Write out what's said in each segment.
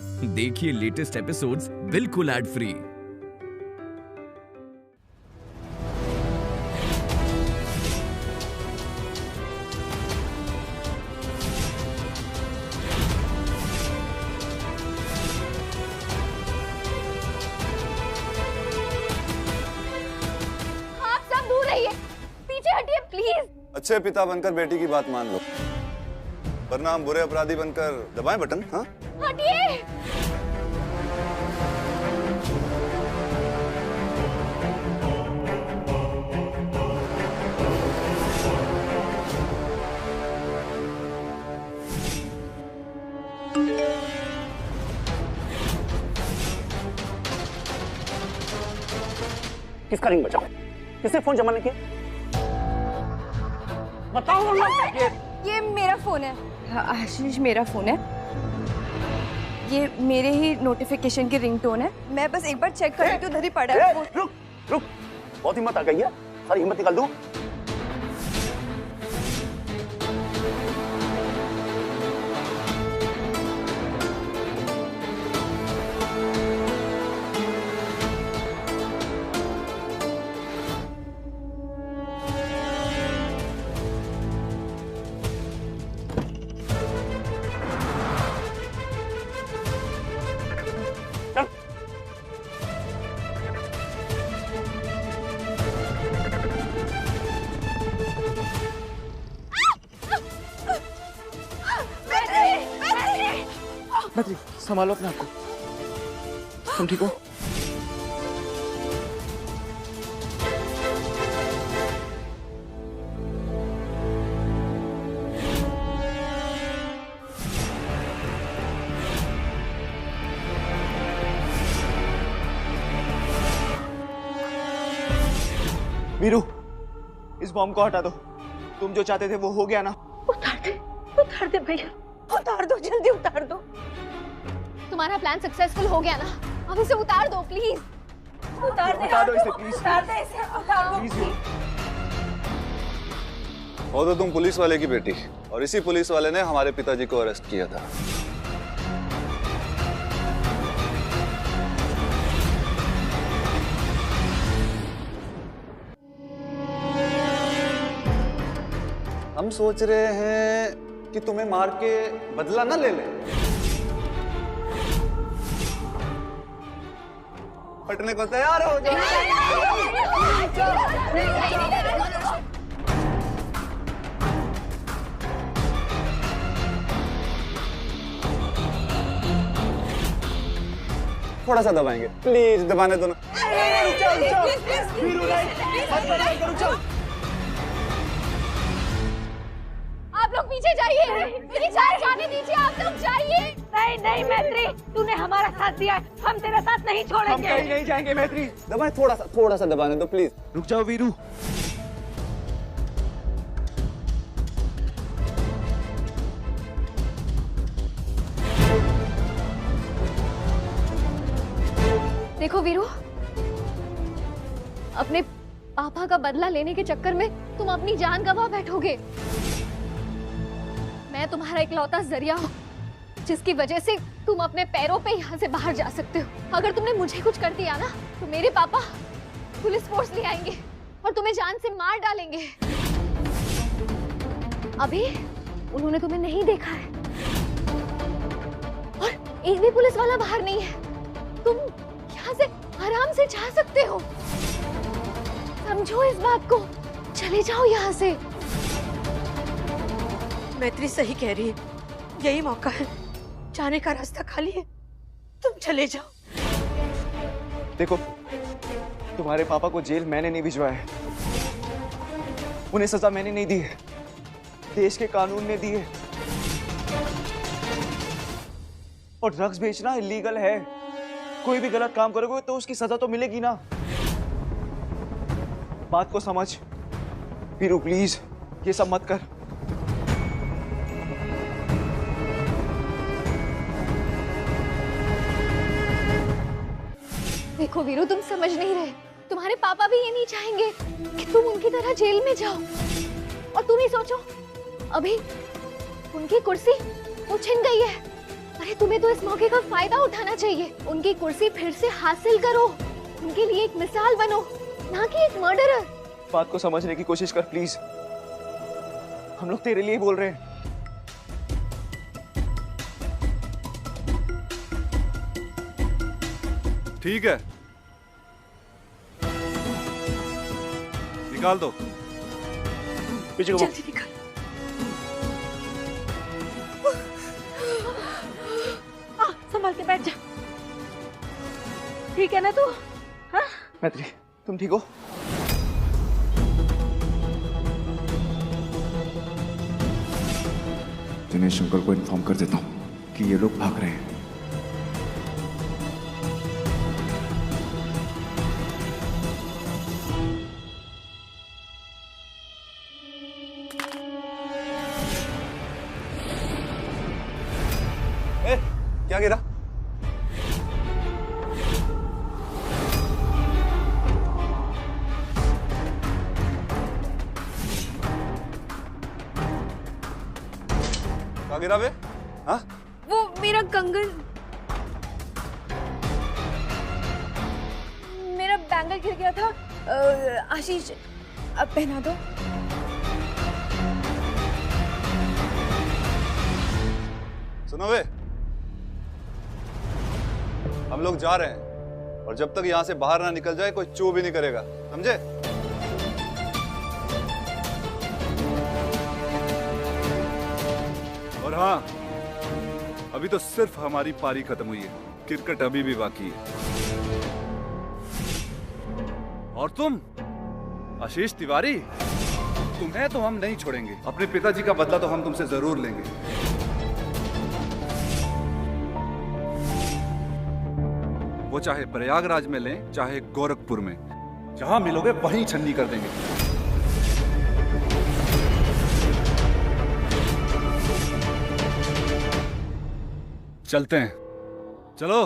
देखिए latest episodes बिल्कुल ad free. आप सब दूर रहिए, पीछे हटिए प्लीज। अच्छे पिता बनकर बेटी की बात मान लो, वरना हम बुरे अपराधी बनकर दबाएं बटन। हाँ, हटिए। किसका रिंग बचा? किसने फोन जमा नहीं किया? बताओ ना। ये मेरा फोन है। आशीष, मेरा फोन है। ये मेरे ही नोटिफिकेशन की रिंगटोन है। मैं बस एक बार चेक कर रही थी, उधर ही पड़ा है फोन। रुक रुक, बहुत हिम्मत आ गई है। सारी हिम्मत निकाल दूं। चल। मैत्री, संभालो अपने आप को। तुम ठीक हो? वीरू, इस बॉम्ब को हटा दो। तुम जो चाहते थे वो हो गया ना? उतार दे भैया, उतार दो, जल्दी उतार दो। तुम्हारा प्लान सक्सेसफुल हो गया ना, अब इसे उतार दो प्लीज। उतार दे, उतार दो इसे प्लीज। उतार दे इसे, उतार दो प्लीज वीरू। हो तो तुम पुलिस वाले की बेटी, और इसी पुलिस वाले ने हमारे पिताजी को अरेस्ट किया था। हम सोच रहे हैं कि तुम्हें मार के बदला ना ले ले। फटने को तैयार हो जाओ। थोड़ा सा दबाएंगे, प्लीज दबाने दो ना। आप लोग पीछे जाइए, मेरी जान जाने दीजिए। आप लोग जाइए। नहीं नहीं मैत्री, तूने हमारा साथ दिया, हम तेरा साथ नहीं हम छोड़ेंगे। कहीं नहीं जाएंगे मैत्री। दबाएं, थोड़ा सा दबाने दो प्लीज। रुक जाओ वीरू। देखो वीरू, अपने पापा का बदला लेने के चक्कर में तुम अपनी जान गंवा बैठोगे। मैं तुम्हारा इकलौता जरिया हूँ, जिसकी वजह से तुम अपने पैरों पे यहाँ से बाहर जा सकते हो। अगर तुमने मुझे कुछ कर दिया ना, तो मेरे पापा पुलिस फोर्स ले आएंगे और तुम्हें जान से मार डालेंगे। अभी उन्होंने तुम्हें नहीं देखा है और एक भी पुलिस वाला बाहर नहीं है। तुम यहाँ से आराम से जा सकते हो। समझो इस बात को, चले जाओ यहाँ से। मैत्री सही कह रही है, यही मौका है, जाने का रास्ता खाली है, तुम चले जाओ। देखो, तुम्हारे पापा को जेल मैंने नहीं भिजवाया है, उन्हें सजा मैंने नहीं दी है, देश के कानून ने दी है। और ड्रग्स बेचना इलीगल है। कोई भी गलत काम करोगे तो उसकी सजा तो मिलेगी ना। बात को समझ वीरू, प्लीज ये सब मत कर। देखो वीरू, तुम समझ नहीं रहे। तुम्हारे पापा भी ये नहीं चाहेंगे कि तुम उनकी तरह जेल में जाओ। और तुम ही सोचो, अभी उनकी कुर्सी वो छिन गई है अरे तुम्हें तो इस मौके का फायदा उठाना चाहिए। उनकी कुर्सी फिर से हासिल करो, उनके लिए एक मिसाल बनो, ना कि एक मर्डरर। बात को समझने की कोशिश कर प्लीज। हम लोग तेरे लिए बोल रहे हैं। ठीक है, निकाल दो। पीछे को जल्दी निकल। संभाल के बैठ जा। ठीक है ना तू? हाँ? मैत्री, तुम ठीक हो? दिनेश अंकल को इन्फॉर्म कर देता हूँ कि ये लोग भाग रहे हैं। क्या गिरा? क्या गिरा बे? हाँ? वो मेरा कंगन, मेरा बैंगल गिर गया था। आशीष, अब पहना दो। सुनो बे, हम लोग जा रहे हैं और जब तक यहाँ से बाहर ना निकल जाए कोई चू भी नहीं करेगा, समझे? और हाँ, अभी तो सिर्फ हमारी पारी खत्म हुई है, क्रिकेट अभी भी बाकी है। और तुम आशीष तिवारी, तुम्हें तो हम नहीं छोड़ेंगे। अपने पिताजी का बदला तो हम तुमसे जरूर लेंगे। वो चाहे प्रयागराज में लें, चाहे गोरखपुर में, जहां मिलोगे वहीं छन्नी कर देंगे। चलते हैं, चलो।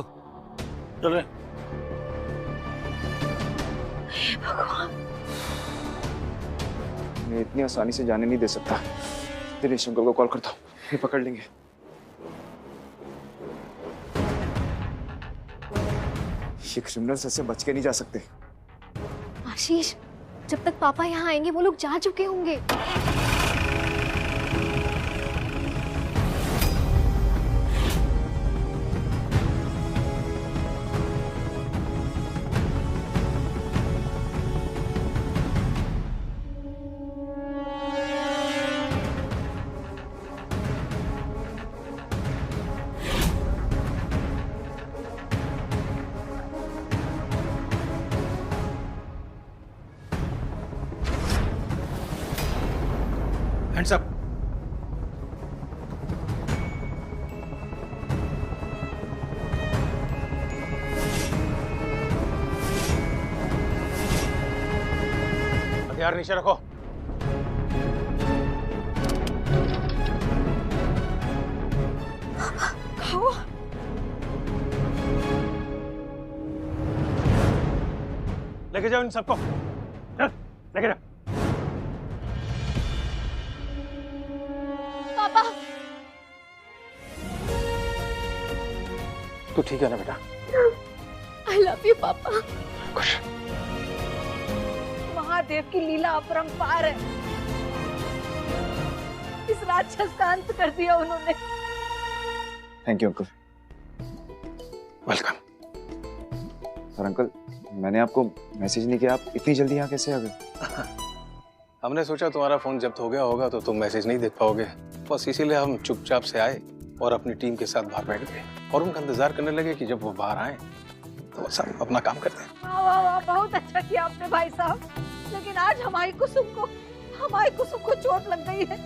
चले। भगवान, मैं इतनी आसानी से जाने नहीं दे सकता। दिनेश अंकल को कॉल करता हूँ, ये पकड़ लेंगे। ये क्रिमिनल्स ऐसे बच के नहीं जा सकते। आशीष, जब तक पापा यहाँ आएंगे वो लोग जा चुके होंगे। Hands up. हथियार नीचे रखो। खाओ। लेके जाओ इन सबको, चल लेके जाओ। पापा, तू ठीक है ना बेटा? आई लव यू पापा। खुश। महादेव की लीला अपरंपार है। इस राक्षस का अंत कर दिया उन्होंने। Thank you uncle. वेलकम। और अंकल, मैंने आपको मैसेज नहीं किया, आप इतनी जल्दी यहाँ कैसे आ गए? हमने सोचा तुम्हारा फोन जब्त हो गया होगा तो तुम मैसेज नहीं देख पाओगे, बस इसीलिए हम चुपचाप से आए और अपनी टीम के साथ बाहर बैठ गए और उनका इंतजार करने लगे कि जब वो बाहर आए तो वो सब अपना काम करते हैं। वाह वाह वाह, बहुत अच्छा किया आपने भाई साहब। लेकिन आज हमारी कुसुम को चोट लग गई है।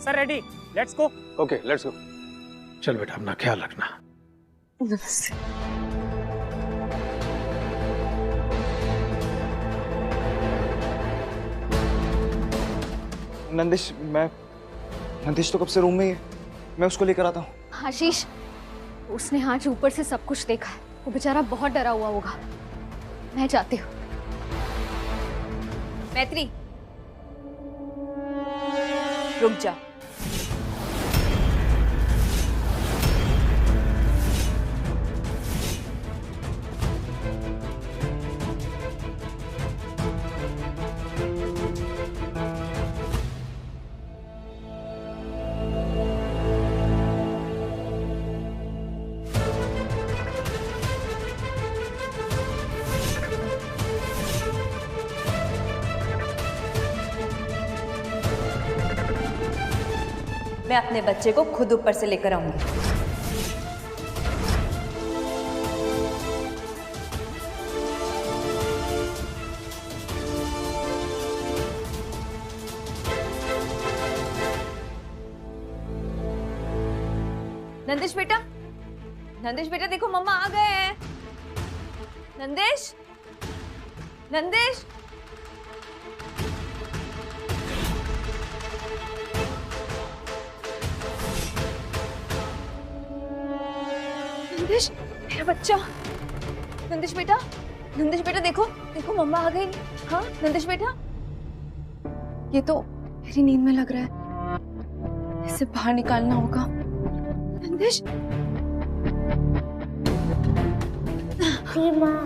Sir ready, let's go. Okay let's go. चल बेटा अपना ख्याल रखना। नमस्ते। नंदिश तो कब से रूम में ही है, मैं उसको लेकर आता हूँ। आशीष, उसने आज ऊपर से सब कुछ देखा है, वो बेचारा बहुत डरा हुआ होगा। मैं जाती हूँ। मैत्री, रुक जा। मैं अपने बच्चे को खुद ऊपर से लेकर आऊंगी। नंदिश बेटा, नंदिश बेटा देखो मम्मा आ गए हैं। नंदिश, नंदिश, नंदिश मेरा बच्चा। नंदिश बेटा, नंदिश बेटा देखो देखो मम्मा आ गई। हाँ नंदिश बेटा, ये तो मेरी नींद में लग रहा है, इसे बाहर निकालना होगा। नंदिश, माँ।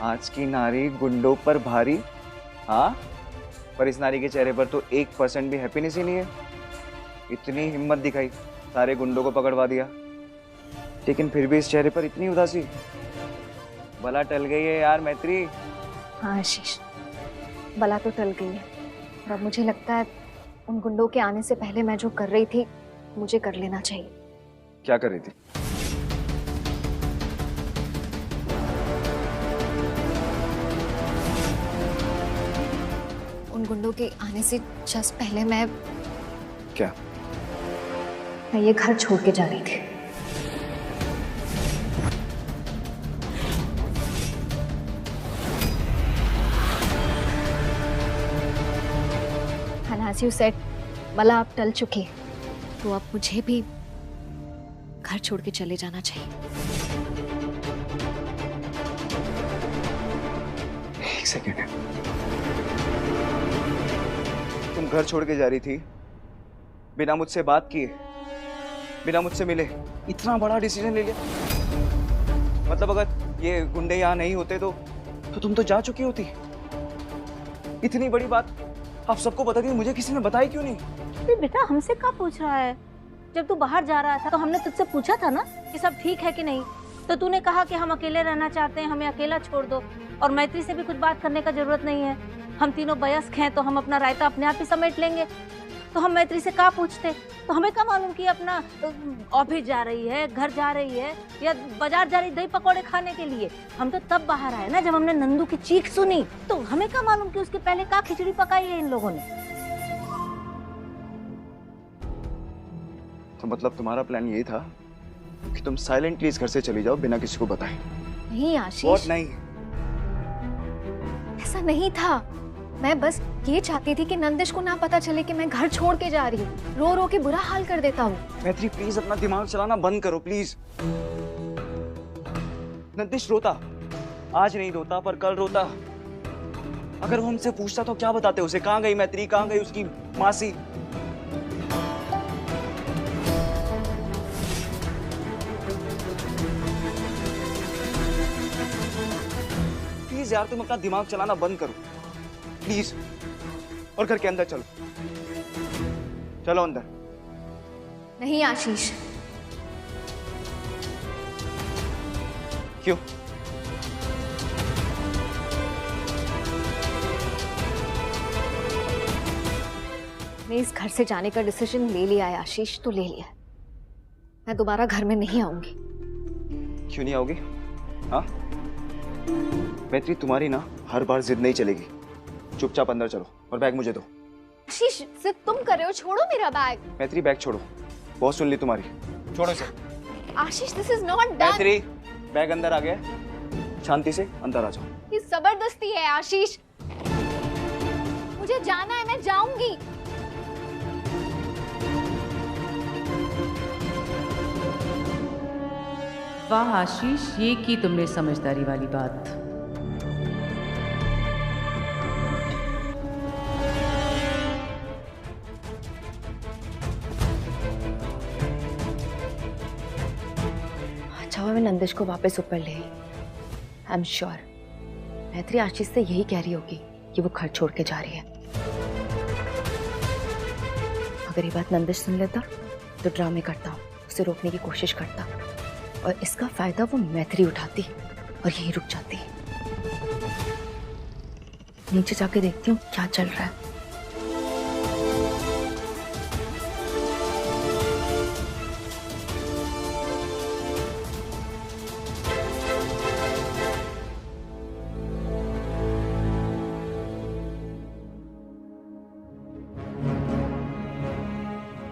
आज की नारी गुंडों पर भारी। हाँ, पर इस नारी के चेहरे पर तो 1% भी हैप्पीनेस ही नहीं है। इतनी हिम्मत दिखाई, सारे गुंडों को पकड़वा दिया, लेकिन फिर भी इस चेहरे पर इतनी उदासी। भला टल गई है यार मैत्री। हाँ आशीष, बला तो टल गई है, और अब मुझे लगता है उन गुंडों के आने से पहले मैं जो कर रही थी मुझे कर लेना चाहिए। क्या कर रही थी? उन गुंडों के आने से जस्ट पहले मैं क्या? मैं ये घर छोड़ के जा रही थी। As you said, मला आप टल चुकी है, तो अब मुझे भी घर छोड़ के चले जाना चाहिए। एक सेकेंड, तुम घर छोड़ के जा रही थी बिना मुझसे बात किए, बिना मुझसे मिले, इतना बड़ा डिसीजन ले लिया? मतलब अगर ये गुंडे यहाँ नहीं होते तो तुम तो जा चुकी होती। इतनी बड़ी बात आप सबको बता दी, मुझे किसी ने बताई क्यों नहीं? बेटा हमसे क्या पूछ रहा है? जब तू बाहर जा रहा था तो हमने तुझसे पूछा था ना कि सब ठीक है कि नहीं, तो तूने कहा कि हम अकेले रहना चाहते हैं, हमें अकेला छोड़ दो, और मैत्री से भी कुछ बात करने का जरूरत नहीं है, हम तीनों वयस्क हैं तो हम अपना रायता अपने आप ही समेट लेंगे। तो हम मैत्री से क्या पूछते? तो हमें क्या मालूम कि अपना ऑफिस जा रही है, घर जा रही है, या बाजार जा रही दही पकौड़े खाने के लिए। हम तो तब बाहर आए ना जब हमने नंदू की चीख सुनी, तो हमें क्या मालूम कि उसके पहले क्या खिचड़ी पकाई है इन लोगों ने। तो मतलब तुम्हारा प्लान यही था कि तुम साइलेंटली इस घर से चली जाओ बिना किसी को बताए? नहीं आशीष, What? नहीं, ऐसा नहीं था। मैं बस ये चाहती थी कि नंदिश को ना पता चले कि मैं घर छोड़ के जा रही हूँ। रो रो के बुरा हाल कर देता हूँ। मैत्री प्लीज अपना दिमाग चलाना बंद करो प्लीज। नंदिश रोता, आज नहीं रोता पर कल रोता। अगर वो हमसे पूछता तो क्या बताते उसे? कहाँ गई मैत्री, कहाँ गई उसकी मासी? प्लीज यार तुम अपना दिमाग चलाना बंद करो प्लीज, और घर के अंदर चलो। चलो अंदर। नहीं आशीष। क्यों? मैं इस घर से जाने का डिसीजन ले लिया है आशीष, तो ले लिया। मैं दोबारा घर में नहीं आऊंगी। क्यों नहीं आओगी? हाँ मैत्री, तुम्हारी ना हर बार जिद नहीं चलेगी। चुपचाप अंदर चलो और बैग मुझे दो। आशीष जिद तुम कर रहे हो, छोड़ो मेरा बैग। मैत्री बैग छोड़ो, बहुत सुन ली तुम्हारी, छोड़ो इसे। आशीष दिस इज नॉट डन। मैत्री बैग अंदर आ गया, शांति से अंदर आ जाओ। ये जबरदस्ती है आशीष, मुझे जाना है, मैं जाऊंगी। वाह आशीष, ये की तुमने समझदारी वाली बात। अच्छा हुआ मैं नंदिश को वापस ऊपर ले आई। आई एम श्योर मैत्री आशीष से यही कह रही होगी कि वो घर छोड़ के जा रही है। अगर ये बात नंदिश सुन लेता तो ड्रामे करता, उसे रोकने की कोशिश करता और इसका फायदा वो मैत्री उठाती और यहीं रुक जाती। नीचे जाके देखती हूँ क्या चल रहा है।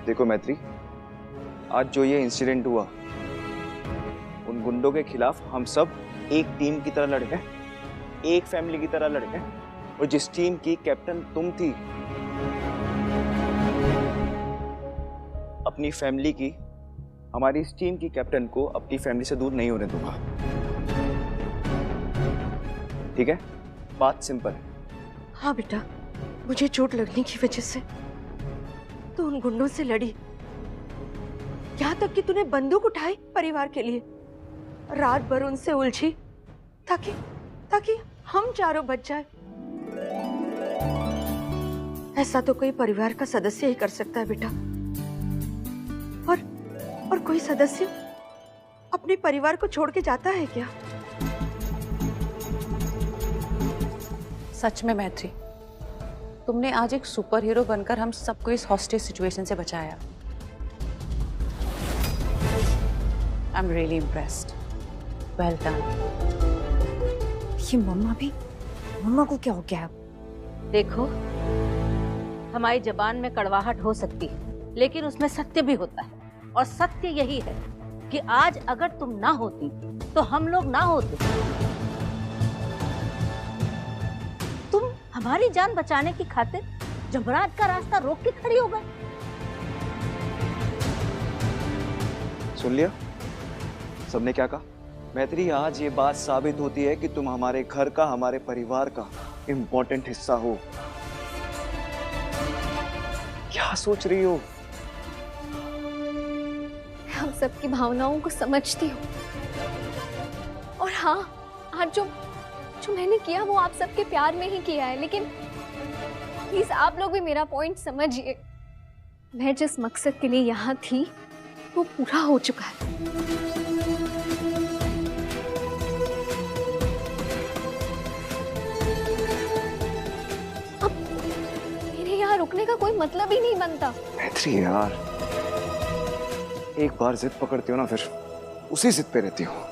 देखो मैत्री, आज जो ये इंसिडेंट हुआ, उन गुंडों के खिलाफ हम सब एक टीम की तरह लड़े हैं, एक फैमिली की तरह लड़े हैं। और जिस टीम की कैप्टन तुम थी, अपनी फैमिली की, हमारी इस टीम की कैप्टन को अपनी फैमिली से दूर नहीं होने दूंगा। ठीक है? बात सिंपल है। हाँ बेटा, मुझे चोट लगने की वजह से तू उन गुंडों से लड़ी, यहाँ तक कि तूने बंदूक उठाई परिवार के लिए, रात भर उनसे उलझी ताकि हम चारों बच जाए। ऐसा तो कोई परिवार का सदस्य ही कर सकता है बेटा। और कोई सदस्य अपने परिवार को छोड़ के जाता है क्या? सच में मैत्री, तुमने आज एक सुपर हीरो बनकर हम सबको इस हॉस्टेज सिचुएशन से बचाया। I am really impressed. Well done. ये मम्मा को क्या हो गया? देखो, हमारी जबान में कड़वाहट हो सकती है, लेकिन उसमें सत्य भी होता है। और सत्य यही है कि आज अगर तुम ना होती तो हम लोग ना होते। तुम हमारी जान बचाने की खातिर जमराज का रास्ता रोक के खड़ी हो गए। सुन लिया सबने क्या कहा? मैत्री, आज ये बात साबित होती है कि तुम हमारे घर का, हमारे परिवार का इम्पोर्टेंट हिस्सा हो। क्या सोच रही हो? हम सबकी भावनाओं को समझती हूँ। और हाँ, आज जो मैंने किया वो आप सबके प्यार में ही किया है, लेकिन प्लीज आप लोग भी मेरा पॉइंट समझिए। मैं जिस मकसद के लिए यहाँ थी वो पूरा हो चुका है। अब मेरे यहाँ रुकने का कोई मतलब ही नहीं बनता। मैत्री यार, एक बार जिद पकड़ती हो ना, फिर उसी जिद पे रहती हो।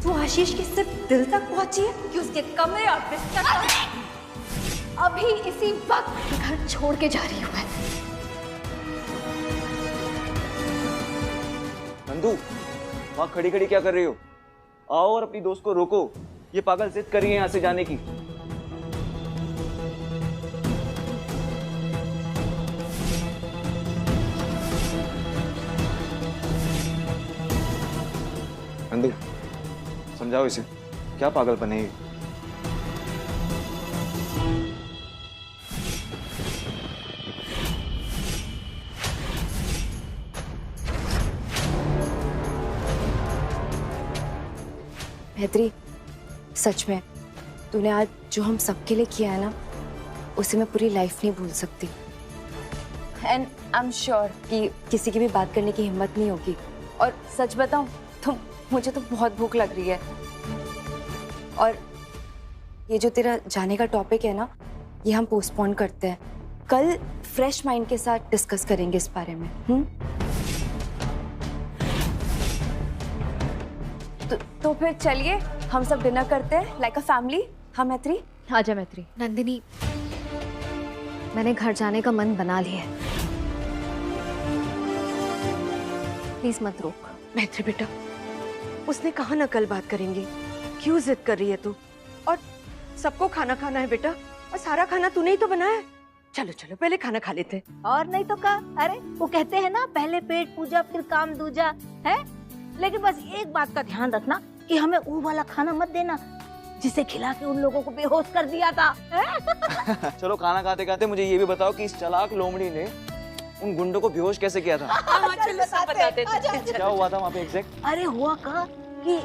तू आशीष के सिर्फ दिल तक पहुंची है कि उसके कमरे और बिस्तर अभी इसी वक्त घर छोड़ के जा रही हूँ मैं। नंदू, वहां खड़ी खड़ी क्या कर रही हो? आओ और अपनी दोस्त को रोको। ये पागल जिद कर रही है यहाँ से जाने की। नंदू, समझाओ इसे, क्या पागल बने? मैत्री, सच में तूने आज जो हम सबके लिए किया है ना, उसे मैं पूरी लाइफ नहीं भूल सकती। एंड आई एम श्योर कि किसी की भी बात करने की हिम्मत नहीं होगी। और सच बताऊं तो मुझे तो बहुत भूख लग रही है। और ये जो तेरा जाने का टॉपिक है ना, ये हम पोस्टपोन करते हैं। कल फ्रेश माइंड के साथ डिस्कस करेंगे इस बारे में। तो फिर चलिए हम सब डिनर करते हैं लाइक अ फैमिली। हाँ मैत्री? आजा मैत्री। नंदिनी, मैंने घर जाने का मन बना लिया है, प्लीज मत रोक। मैत्री बेटा, उसने कहा ना कल बात करेंगे, क्यों जिद कर रही है तू? और सबको खाना खाना है बेटा, और सारा खाना तूने ही तो बनाया है। चलो चलो पहले खाना खा लेते। और नहीं तो क्या? अरे वो कहते हैं ना, पहले पेट पूजा फिर काम दूजा है। लेकिन बस एक बात का ध्यान रखना कि हमें वो वाला खाना मत देना जिसे खिला के उन लोगों को बेहोश कर दिया था। चलो खाना खाते खाते मुझे ये भी बताओ कि इस चालाक लोमड़ी ने उन गुंडों को बेहोश कैसे किया था? चलो सब बताते हैं। क्या हुआ था वहाँ पे एग्जैक्ट? अरे हुआ कहा कि